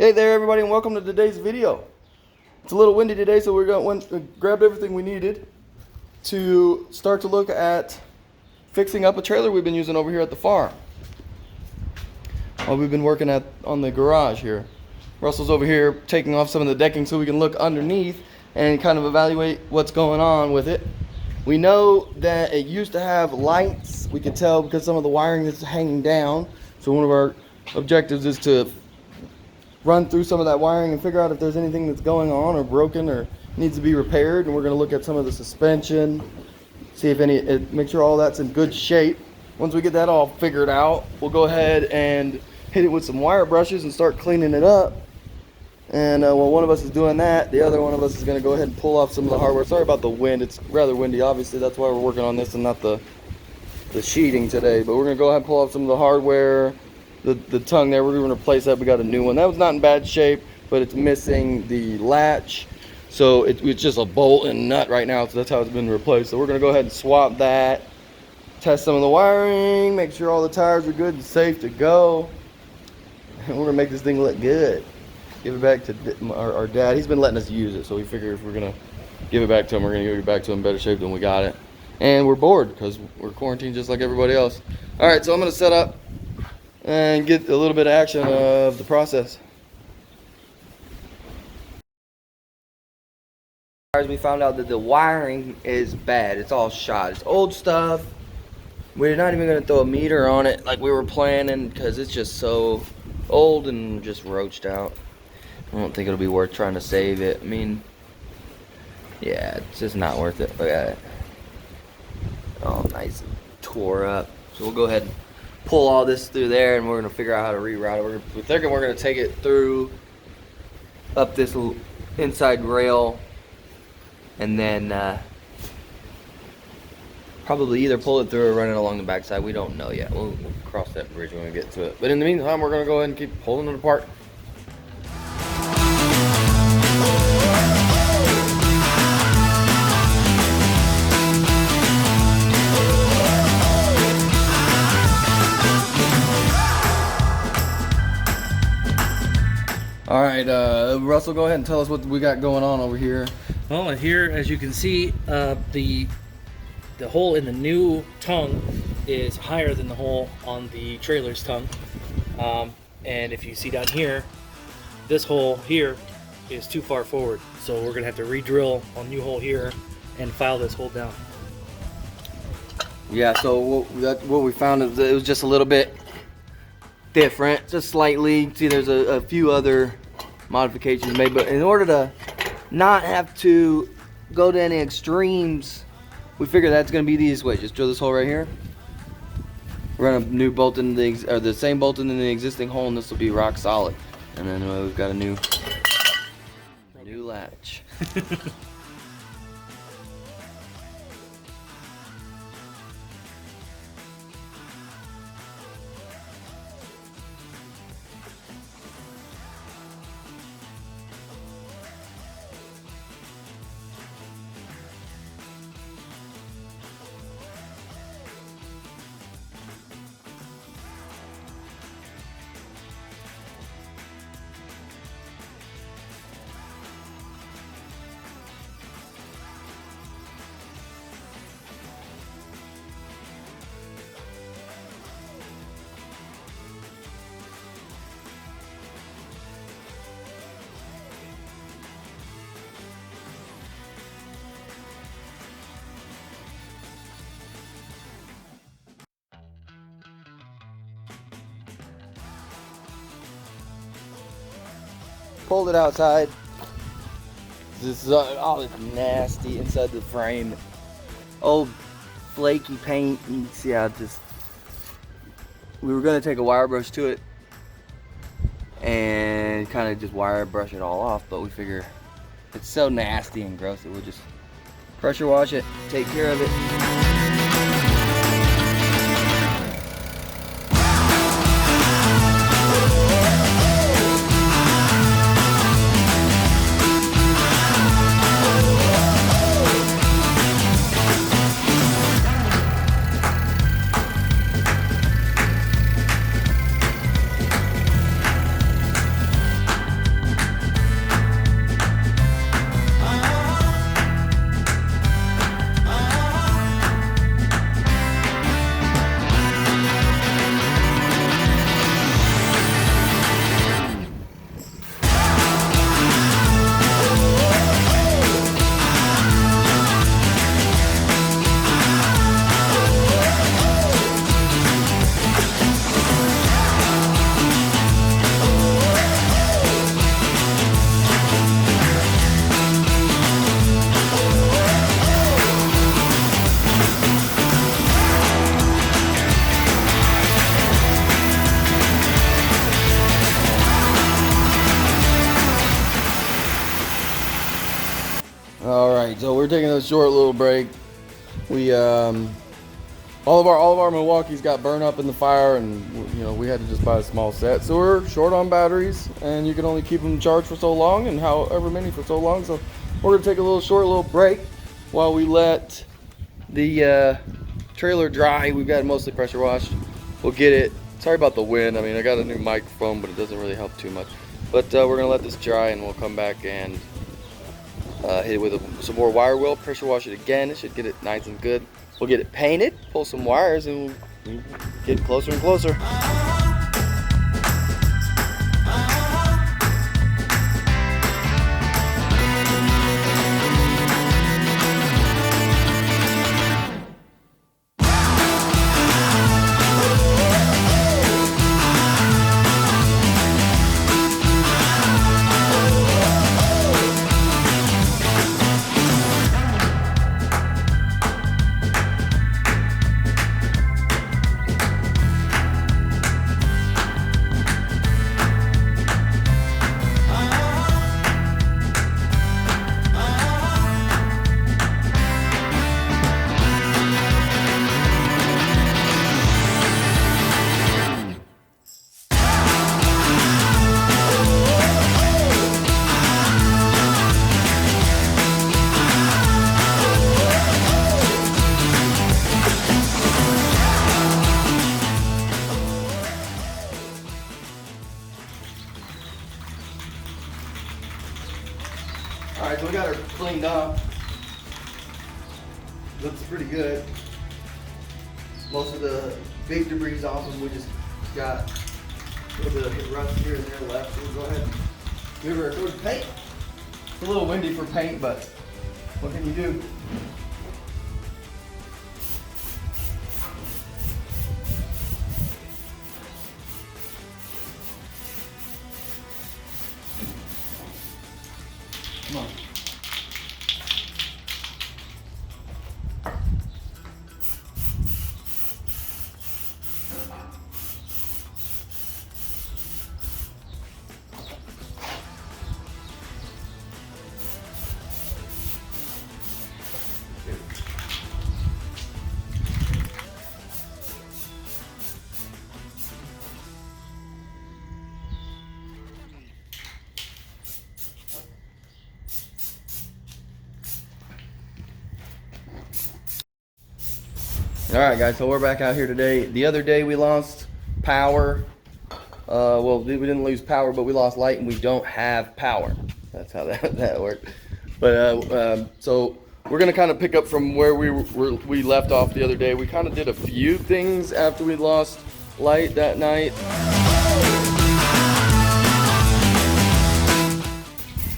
Hey there everybody, and welcome to today's video. It's a little windy today, so we grabbed everything we needed to start to look at fixing up a trailer we've been using over here at the farm. We've been working on the garage here. Russell's over here taking off some of the decking so we can look underneath and kind of evaluate what's going on with it. We know that it used to have lights. We could tell because some of the wiring is hanging down. So one of our objectives is to run through some of that wiring and figure out if there's anything that's going on or broken or needs to be repaired. And we're going to look at some of the suspension, see if make sure all that's in good shape. Once we get that all figured out, we'll go ahead and hit it with some wire brushes and start cleaning it up. And while one of us is doing that, the other one of us is going to go ahead and pull off some of the hardware. Sorry about the wind. It's rather windy, obviously. That's why we're working on this and not the sheeting today. But we're going to go ahead and pull off some of the hardware. The tongue there, we're going to replace that. We got a new one. That was not in bad shape, but it's missing the latch. So it's just a bolt and nut right now. So that's how it's been replaced. So we're going to go ahead and swap that. Test some of the wiring. Make sure all the tires are good and safe to go. And we're going to make this thing look good. Give it back to our dad. He's been letting us use it, so we figure if we're gonna give it back to him, we're gonna give it back to him in better shape than we got it. And we're bored because we're quarantined just like everybody else. All right, so I'm gonna set up and get a little bit of action of the process. We found out that the wiring is bad. It's all shot. It's old stuff. We're not even gonna throw a meter on it like we were planning because it's just so old and just roached out. I don't think it'll be worth trying to save it. I mean, yeah, it's just not worth it. Look at it. All nice and tore up. So we'll go ahead and pull all this through there and we're going to figure out how to reroute it. We're thinking we're going to take it through up this little inside rail and then probably either pull it through or run it along the backside. We don't know yet. We'll cross that bridge when we get to it. But in the meantime, we're going to go ahead and keep pulling it apart. All right, Russell, go ahead and tell us what we got going on over here. Well, here, as you can see, the hole in the new tongue is higher than the hole on the trailer's tongue. And if you see down here, this hole here is too far forward. So we're gonna have to re-drill a new hole here and file this hole down. Yeah, so what we found is that it was just a little bit different, just slightly. See, there's a few other modifications made, but in order to not have to go to any extremes, we figure that's going to be the easiest way. Just drill this hole right here, run a new bolt in the same bolt in the existing hole, and this will be rock solid. And then we've got a new latch. Pulled it outside. This is all this nasty inside the frame. Old flaky paint. You can see how we were gonna take a wire brush to it and kind of just wire brush it all off, but we figure it's so nasty and gross that we'll just pressure wash it, take care of it. So we're taking a short little break. We all of our Milwaukee's got burned up in the fire, and we had to just buy a small set. So we're short on batteries, and you can only keep them charged for so long, and however many for so long. So we're gonna take a little break while we let the trailer dry. We've got it mostly pressure washed. We'll get it. Sorry about the wind. I mean, I got a new microphone, but it doesn't really help too much. But we're gonna let this dry, and we'll come back and hit it with some more wire wheel, pressure wash it again. It should get it nice and good. We'll get it painted, pull some wires, and we'll get closer and closer. Alright, so we got her cleaned up. Looks pretty good. Most of the big debris off, and we just got a little bit of rust here and there left. So we'll go ahead and give her a coat of paint. It's a little windy for paint, but what can you do? Come on. All right, guys, so we're back out here today. The other day we lost power. Well, we didn't lose power, but we lost light, and we don't have power. That's how that worked. But so we're gonna kind of pick up from where we left off the other day. We kind of did a few things after we lost light that night.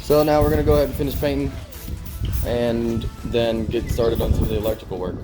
So now we're gonna go ahead and finish painting, and then get started on some of the electrical work.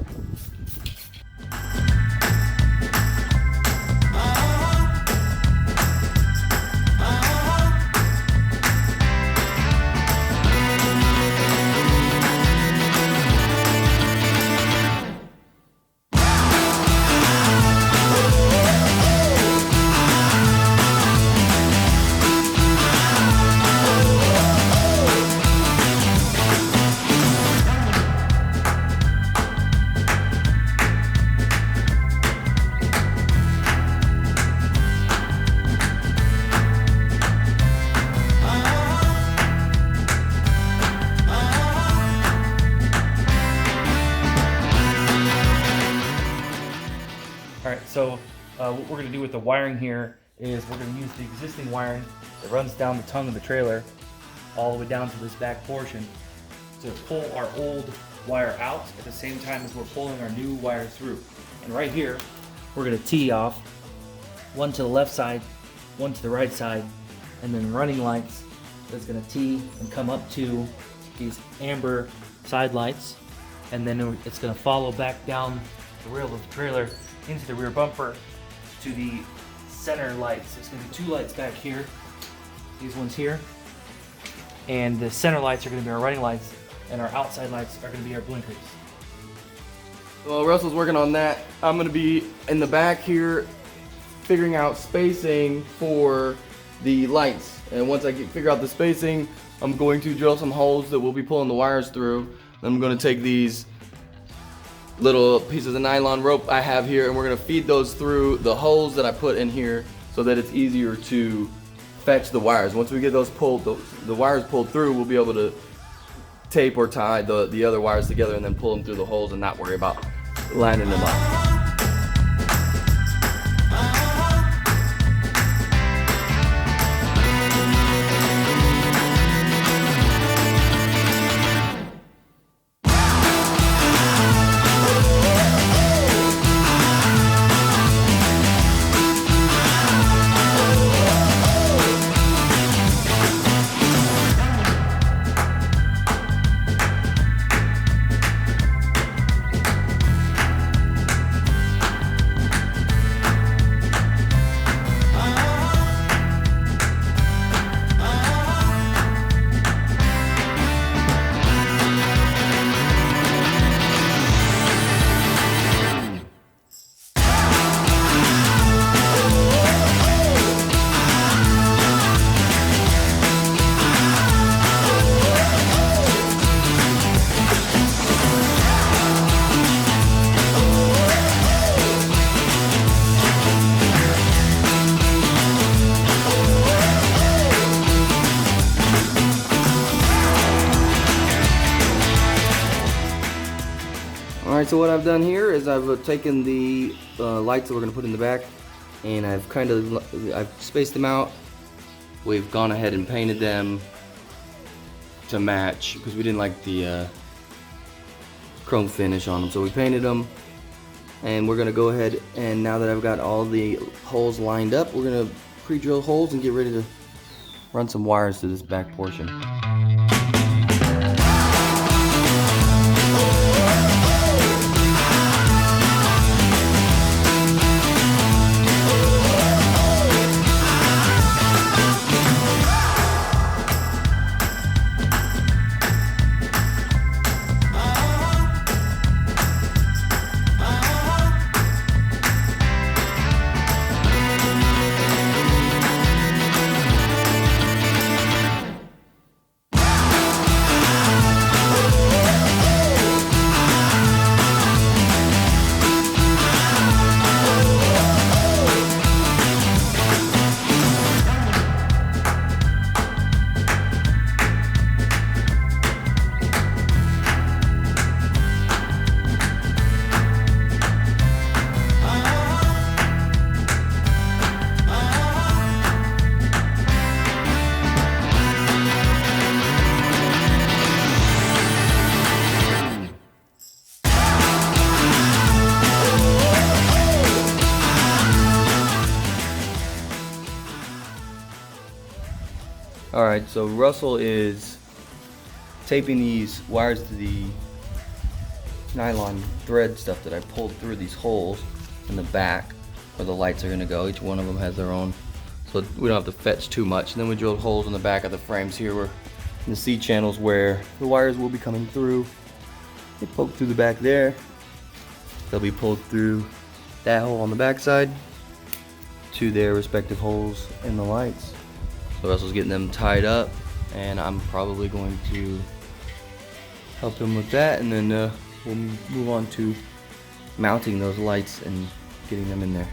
Alright, so what we're going to do with the wiring here is we're going to use the existing wiring that runs down the tongue of the trailer all the way down to this back portion to pull our old wire out at the same time as we're pulling our new wire through. And right here, we're going to tee off one to the left side, one to the right side, and then running lights that's going to tee and come up to these amber side lights, and then it's going to follow back down the rail of the trailer into the rear bumper to the center lights. There's going to be two lights back here, these ones here, and the center lights are going to be our running lights, and our outside lights are going to be our blinkers. Well, Russell's working on that. I'm going to be in the back here figuring out spacing for the lights, and once I figure out the spacing, I'm going to drill some holes that we'll be pulling the wires through. I'm gonna take these little pieces of nylon rope I have here, and we're gonna feed those through the holes that I put in here so that it's easier to fetch the wires. Once we get those pulled, the wires pulled through, we'll be able to tape or tie the other wires together and then pull them through the holes and not worry about lining them up. Alright, so what I've done here is I've taken the lights that we're going to put in the back, and I've spaced them out. We've gone ahead and painted them to match because we didn't like the chrome finish on them, so we painted them. And we're going to go ahead, and now that I've got all the holes lined up, we're going to pre-drill holes and get ready to run some wires to this back portion. Alright, so Russell is taping these wires to the nylon thread stuff that I pulled through these holes in the back where the lights are going to go. Each one of them has their own, so we don't have to fetch too much. And then we drilled holes in the back of the frames here where in the C channels where the wires will be coming through. They poke through the back there. They'll be pulled through that hole on the back side to their respective holes in the lights. So Russell's getting them tied up, and I'm probably going to help him with that, and then we'll move on to mounting those lights and getting them in there.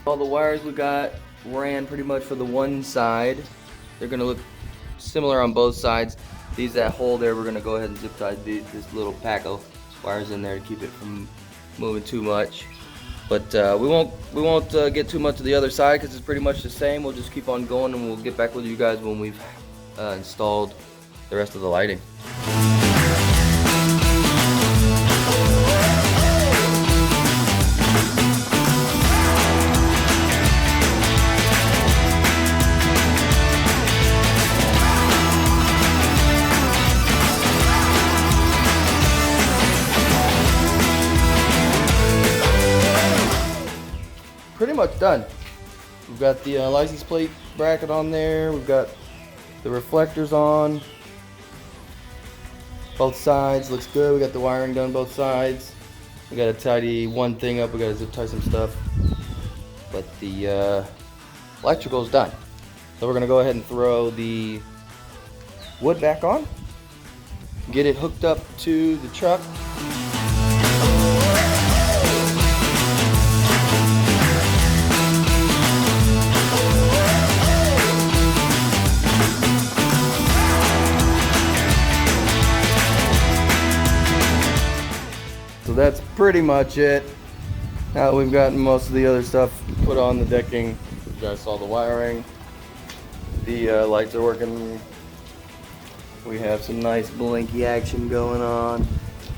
All the wires we got ran pretty much for the one side. They're gonna look similar on both sides. These that hole there, we're gonna go ahead and zip tie this little pack of wires in there to keep it from moving too much. But we won't get too much to the other side because it's pretty much the same. We'll just keep on going, and we'll get back with you guys when we've installed the rest of the lighting. Pretty much done. We've got the license plate bracket on there. We've got the reflectors on both sides. Looks good. We got the wiring done both sides. We got to tidy one thing up. We got to zip tie some stuff. But the electrical is done. So we're gonna go ahead and throw the wood back on. Get it hooked up to the truck. So that's pretty much it. Now that we've gotten most of the other stuff put on the decking, you guys saw the wiring. The lights are working. We have some nice blinky action going on.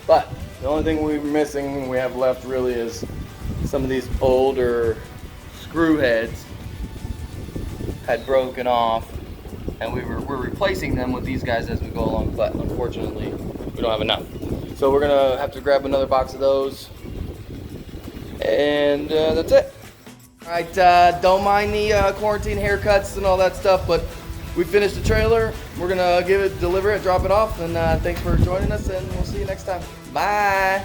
But the only thing we're missing, we have left really, is some of these older screw heads had broken off, and we're replacing them with these guys as we go along, but unfortunately we don't have enough. So we're gonna have to grab another box of those, and that's it. All right, don't mind the quarantine haircuts and all that stuff, but we finished the trailer. We're gonna deliver it, drop it off, and thanks for joining us, and we'll see you next time. Bye.